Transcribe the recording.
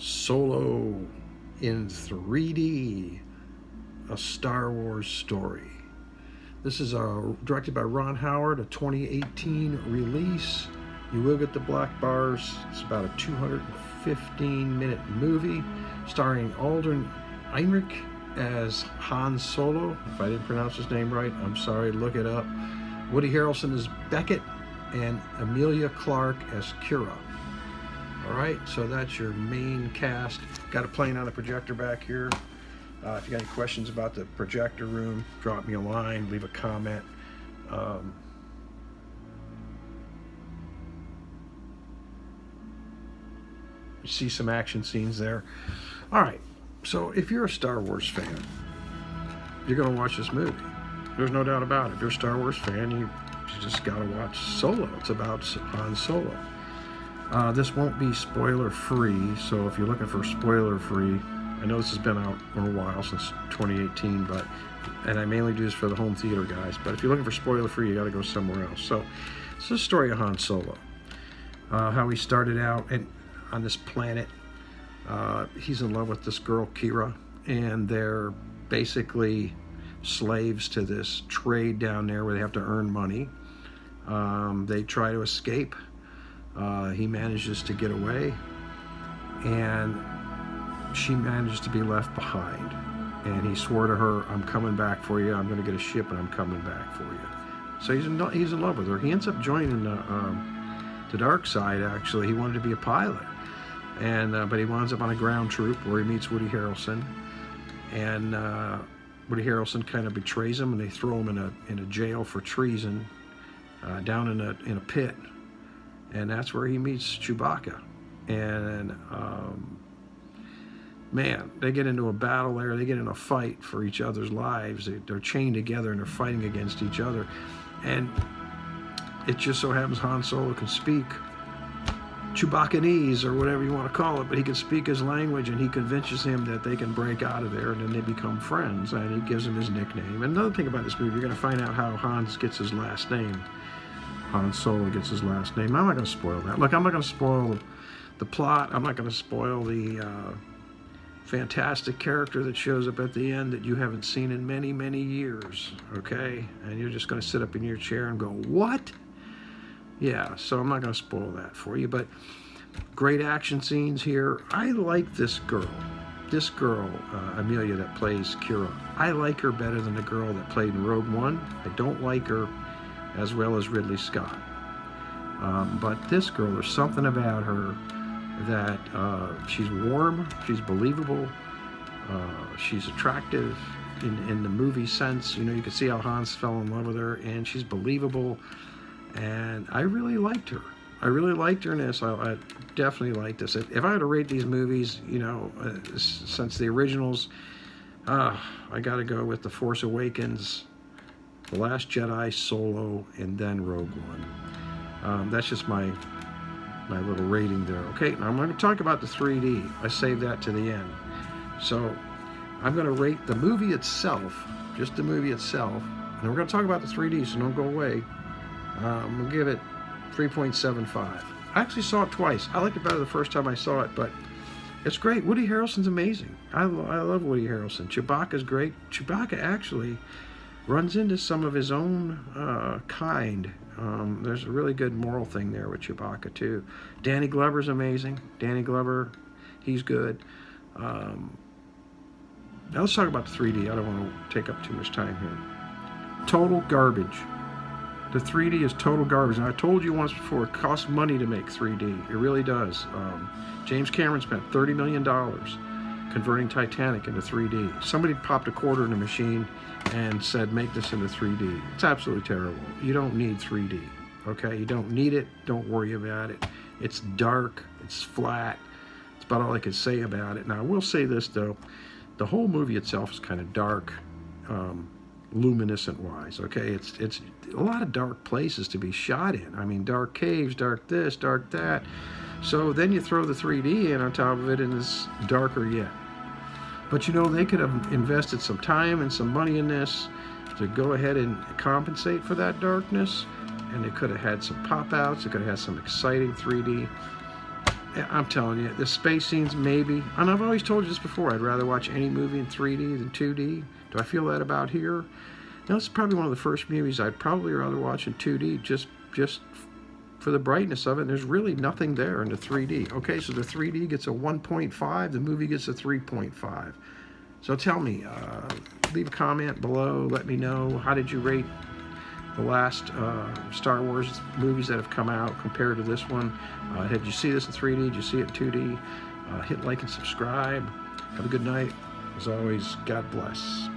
Solo in 3D, a Star Wars story. This is directed by Ron Howard, a 2018 release. You will get the black bars. It's about a 215-minute movie starring Alden Ehrenreich as Han Solo. If I didn't pronounce his name right, I'm sorry, look it up. Woody Harrelson as Beckett and Emilia Clarke as Kira. All right, so that's your main cast. Got it playing on the projector back here. If you got any questions about the projector room, drop me a line, leave a comment. You see some action scenes there. All right, so if you're a Star Wars fan, you're going to watch this movie. There's no doubt about it. If you're a Star Wars fan, you just got to watch Solo. It's about Han Solo. This won't be spoiler free, so if you're looking for spoiler free, I know this has been out for a while, since 2018, and I mainly do this for the home theater guys, but if you're looking for spoiler free, you got to go somewhere else. So it's the story of Han Solo, how he started out on this planet. He's in love with this girl Kira, and they're basically slaves to this trade down there where they have to earn money. They try to escape. He manages to get away, and she manages to be left behind. And he swore to her, "I'm coming back for you. I'm going to get a ship, and I'm coming back for you." So he's in love with her. He ends up joining the dark side. Actually, he wanted to be a pilot, but he winds up on a ground troop where he meets Woody Harrelson, and Woody Harrelson kind of betrays him, and they throw him in a jail for treason down in a pit. And that's where he meets Chewbacca. And man, they get into a battle there. They get in a fight for each other's lives. They're chained together and they're fighting against each other. And it just so happens Han Solo can speak Chewbaccanese, or whatever you want to call it, but he can speak his language, and he convinces him that they can break out of there, and then they become friends, and he gives him his nickname. And another thing about this movie, you're going to find out how Hans gets his last name. Han Solo gets his last name. I'm not going to spoil that. Look, I'm not going to spoil the plot. I'm not going to spoil the fantastic character that shows up at the end that you haven't seen in many, many years, okay? And you're just going to sit up in your chair and go, what? Yeah, so I'm not going to spoil that for you, but great action scenes here. I like this girl. This girl, Emilia, that plays Kira. I like her better than the girl that played in Rogue One. I don't like her as well as Ridley Scott. But this girl, there's something about her that she's warm, she's believable, she's attractive in the movie sense. You know, you can see how Hans fell in love with her, and she's believable, and I really liked her. I really liked her in this. I definitely liked this. If I had to rate these movies, you know, since the originals, I got to go with The Force Awakens, The Last Jedi, Solo, and then Rogue One. That's just my little rating there. Okay, now I'm going to talk about the 3D. I saved that to the end. So I'm going to rate the movie itself, just the movie itself, and we're going to talk about the 3D, so don't go away. I'm going to give it 3.75. I actually saw it twice. I liked it better the first time I saw it, but it's great. Woody Harrelson's amazing. I love Woody Harrelson. Chewbacca's great. Chewbacca actually runs into some of his own kind. There's a really good moral thing there with Chewbacca too. Danny Glover's amazing. Danny Glover, he's good. Now let's talk about the 3D. I don't want to take up too much time here. Total garbage. The 3D is total garbage. And I told you once before, it costs money to make 3D. It really does. James Cameron spent $30 million converting Titanic into 3D. Somebody popped a quarter in the machine and said, make this into 3D. It's absolutely terrible. You don't need 3D, okay? You don't need it. Don't worry about it. It's dark. It's flat. It's about all I can say about it. Now, I will say this, though. The whole movie itself is kind of dark, luminescent-wise, okay? It's a lot of dark places to be shot in. I mean, dark caves, dark this, dark that. So then you throw the 3D in on top of it, and it's darker yet. But you know, they could have invested some time and some money in this to go ahead and compensate for that darkness, and they could have had some pop outs. They could have had some exciting 3D. I'm telling you, the space scenes maybe, and I've always told you this before, I'd rather watch any movie in 3D than 2D. Do I feel that about here? Now, this is probably one of the first movies I'd probably rather watch in 2D just for the brightness of it. And there's really nothing there in the 3D. Okay, so the 3D gets a 1.5, the movie gets a 3.5. So tell me, leave a comment below, let me know, how did you rate the last Star Wars movies that have come out compared to this one? Did you see this in 3D? Did you see it in 2D? Hit like and subscribe. Have a good night. As always, God bless.